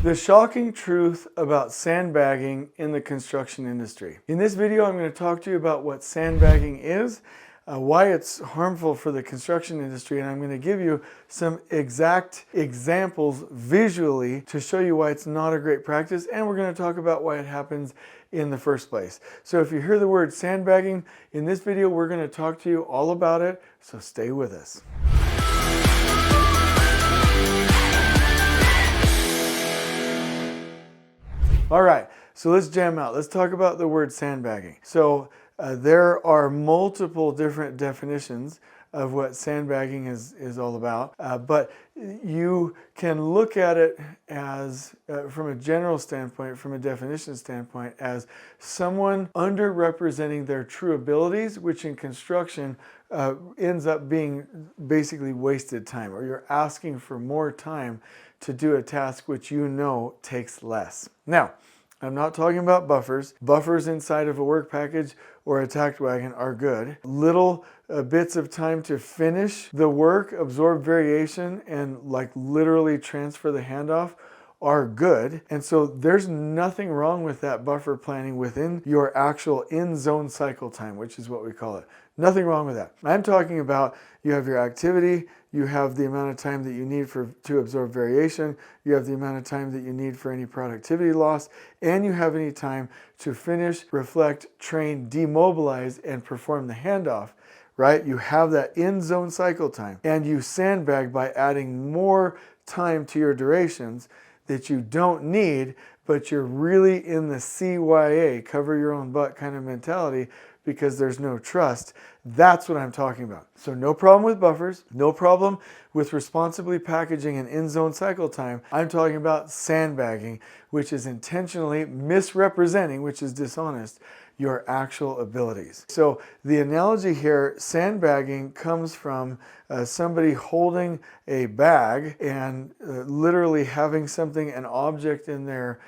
The shocking truth about sandbagging in the construction industry. In this video, I'm going to talk to you about what sandbagging is, why it's harmful for the construction industry, and I'm going to give you some exact examples visually to show you why it's not a great practice, and we're going to talk about why it happens in the first place. So if you hear the word sandbagging in this video, we're going to talk to you all about it, so stay with us. All right, so let's jam out. Let's talk about the word sandbagging. So there are multiple different definitions of what sandbagging is all about, but you can look at it as, from a general standpoint, from a definition standpoint, as someone underrepresenting their true abilities, which in construction ends up being basically wasted time, or you're asking for more time to do a task which you know takes less. Now, I'm not talking about buffers. Buffers inside of a work package or a Takt wagon are good. Little bits of time to finish the work, absorb variation, and like literally transfer the handoff are good. And so there's nothing wrong with that buffer planning within your actual in-zone cycle time, which is what we call it. Nothing wrong with that. I'm talking about you have your activity, you have the amount of time that you need to absorb variation, you have the amount of time that you need for any productivity loss, and you have any time to finish, reflect, train, demobilize, and perform the handoff, right? You have that in-zone cycle time, and you sandbag by adding more time to your durations that you don't need, but you're really in the CYA, cover your own butt kind of mentality, because there's no trust. That's what I'm talking about. So no problem with buffers, no problem with responsibly packaging an in-zone cycle time. I'm talking about sandbagging, which is intentionally misrepresenting, which is dishonest, your actual abilities. So the analogy here, sandbagging, comes from somebody holding a bag and literally having something, an object in their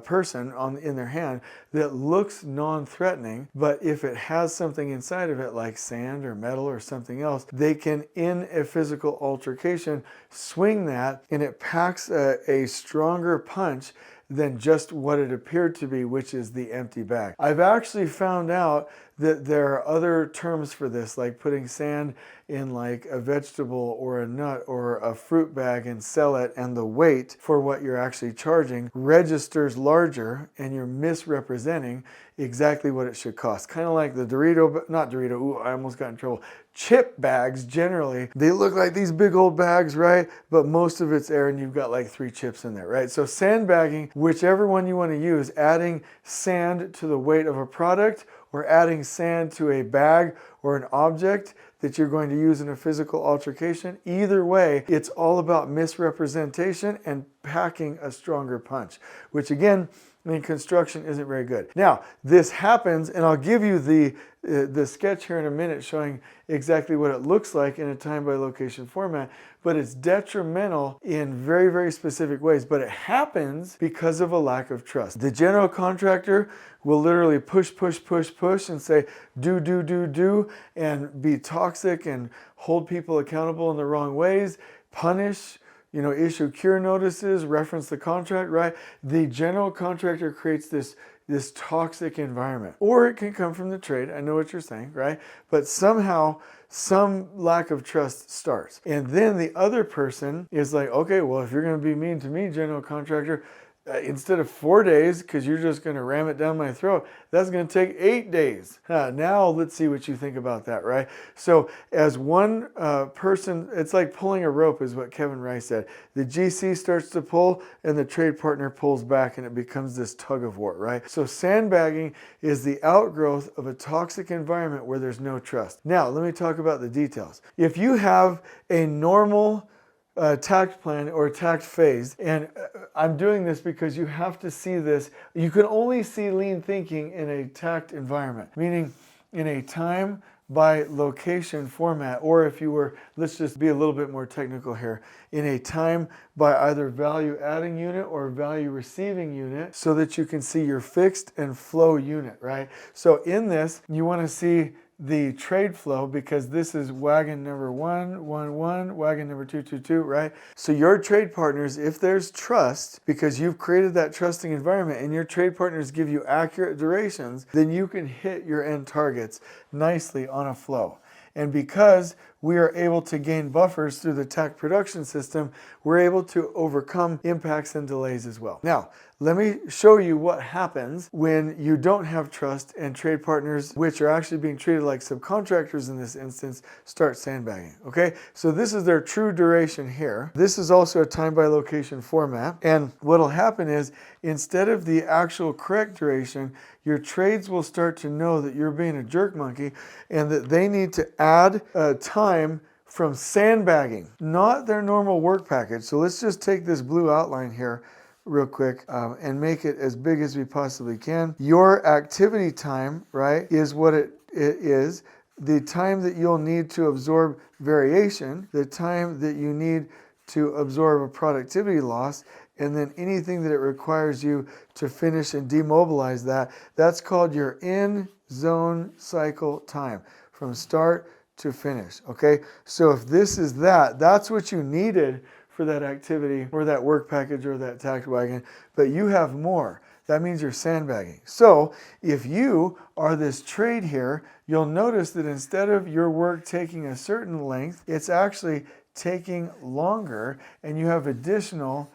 person, in their hand, that looks non-threatening, but if it has something inside of it like sand or metal or something else, they can, in a physical altercation, swing that, and it packs a stronger punch than just what it appeared to be, which is the empty bag. I've actually found out that there are other terms for this, like putting sand in like a vegetable or a nut or a fruit bag and sell it, and the weight for what you're actually charging registers larger, and you're misrepresenting exactly what it should cost. Kind of like the I almost got in trouble. Chip bags, generally, they look like these big old bags, right? But most of it's air and you've got like 3 chips in there, right? So sandbagging, whichever one you want to use, adding sand to the weight of a product or adding sand to a bag or an object that you're going to use in a physical altercation, either way, it's all about misrepresentation and packing a stronger punch, which again, in construction isn't very good. Now, this happens, and I'll give you the sketch here in a minute showing exactly what it looks like in a time by location format, but it's detrimental in very, very specific ways, but it happens because of a lack of trust. The general contractor will literally push and say, do, and be toxic and hold people accountable in the wrong ways, punish, issue cure notices, reference the contract, right? The general contractor creates this toxic environment. Or it can come from the trade. I know what you're saying, right? But somehow, some lack of trust starts. And then the other person is like, okay, well, if you're going to be mean to me, general contractor, instead of 4 days, because you're just going to ram it down my throat, that's going to take 8 days. Now let's see what you think about that, right? So as one person, it's like pulling a rope, is what Kevin Rice said. The GC starts to pull and the trade partner pulls back, and it becomes this tug of war, right? So sandbagging is the outgrowth of a toxic environment where there's no trust. Now let me talk about the details. If you have a normal Takt plan or Takt phase, and I'm doing this because you have to see this. You can only see lean thinking in a Takt environment, meaning in a time by location format, or if you were, let's just be a little bit more technical here, in a time by either value adding unit or value receiving unit, so that you can see your fixed and flow unit, right? So in this, you want to see the trade flow, because this is wagon number 111, wagon number 222, right? So your trade partners, if there's trust, because you've created that trusting environment and your trade partners give you accurate durations, then you can hit your end targets nicely on a flow. And because we are able to gain buffers through the Takt production system, we're able to overcome impacts and delays as well. Now, let me show you what happens when you don't have trust and trade partners, which are actually being treated like subcontractors in this instance, start sandbagging. Okay, so this is their true duration here. This is also a time by location format. And what'll happen is, instead of the actual correct duration, your trades will start to know that you're being a jerk monkey and that they need to add time from sandbagging, not their normal work package. So let's just take this blue outline here real quick and make it as big as we possibly can. Your activity time, right, is what it is. The time that you'll need to absorb variation, the time that you need to absorb a productivity loss, and then anything that it requires you to finish and demobilize that, that's called your in-zone cycle time from start to finish, okay? So if this is that, that's what you needed for that activity or that work package or that Takt wagon, but you have more. That means you're sandbagging. So if you are this trade here, you'll notice that instead of your work taking a certain length, it's actually taking longer, and you have additional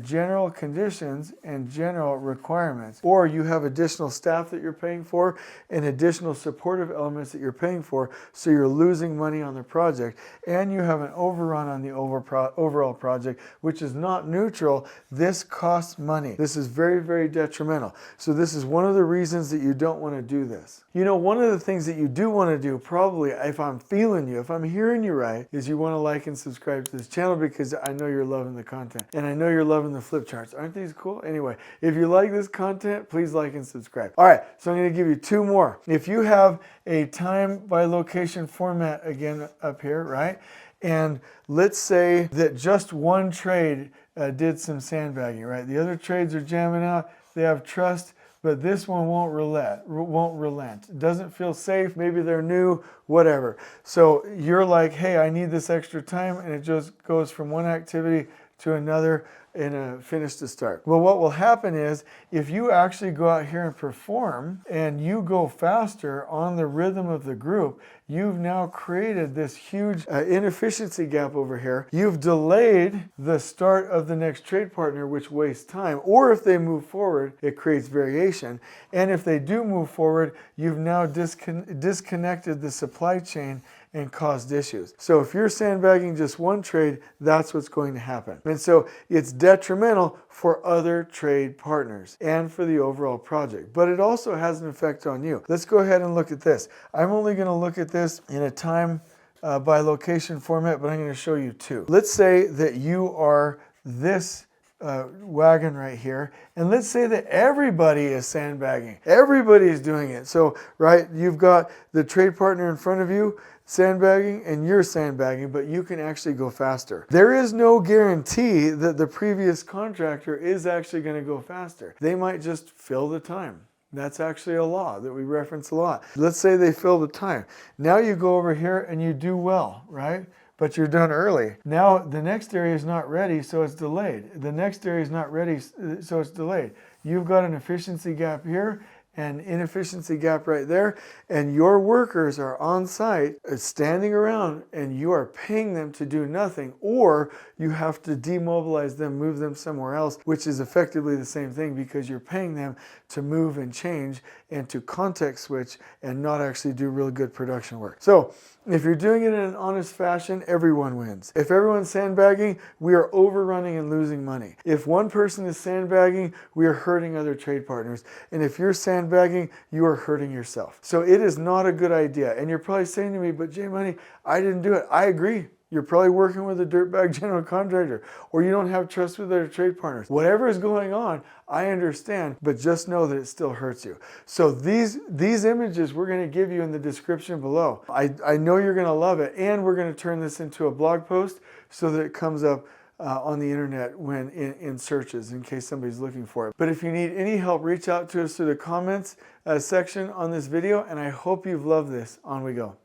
general conditions and general requirements, or you have additional staff that you're paying for and additional supportive elements that you're paying for, so you're losing money on the project, and you have an overrun on the overall project, which is not neutral. This costs money. This is very, very detrimental. So this is one of the reasons that you don't want to do this. You know, one of the things that you do want to do, probably, if I'm feeling you, if I'm hearing you right, is you want to like and subscribe to this channel, because I know you're loving the content and I know you're loving the flip charts. Aren't these cool? Anyway, if you like this content, please like and subscribe. All right, so I'm going to give you two more. If you have a time by location format again up here, right? And let's say that just one trade did some sandbagging, right? The other trades are jamming out. They have trust, but this one won't relent. It doesn't feel safe. Maybe they're new, whatever. So you're like, hey, I need this extra time, and it just goes from one activity to another in a finish to start. Well, what will happen is, if you actually go out here and perform and you go faster on the rhythm of the group, you've now created this huge inefficiency gap over here. You've delayed the start of the next trade partner, which wastes time. Or if they move forward, it creates variation. And if they do move forward, you've now disconnected the supply chain and caused issues. So if you're sandbagging just one trade, that's what's going to happen. And so it's detrimental for other trade partners and for the overall project. But it also has an effect on you. Let's go ahead and look at this. I'm only going to look at this in a time by location format, but I'm going to show you two. Let's say that you are this wagon right here, and let's say that everybody is sandbagging. Everybody is doing it. So, right, you've got the trade partner in front of you sandbagging, and you're sandbagging, but you can actually go faster. There is no guarantee that the previous contractor is actually going to go faster. They might just fill the time. That's actually a law that we reference a lot. Let's say they fill the time. Now you go over here and you do well, right? But you're done early. Now the next area is not ready, so it's delayed. The next area is not ready, so it's delayed. You've got an efficiency gap here, an inefficiency gap right there, and your workers are on site standing around, and you are paying them to do nothing, or you have to demobilize them, move them somewhere else, which is effectively the same thing, because you're paying them to move and change and to context switch and not actually do really good production work. So if you're doing it in an honest fashion, everyone wins. If everyone's sandbagging, we are overrunning and losing money. If one person is sandbagging, we are hurting other trade partners. And if you're sandbagging, you are hurting yourself. So it is not a good idea. And you're probably saying to me, but Jay Money, I didn't do it. I agree. You're probably working with a dirtbag general contractor, or you don't have trust with other trade partners. Whatever is going on, I understand, but just know that it still hurts you. So these images we're going to give you in the description below. I know you're going to love it, and we're going to turn this into a blog post so that it comes up on the internet when in searches, in case somebody's looking for it. But if you need any help, reach out to us through the comments section on this video, and I hope you've loved this. On we go.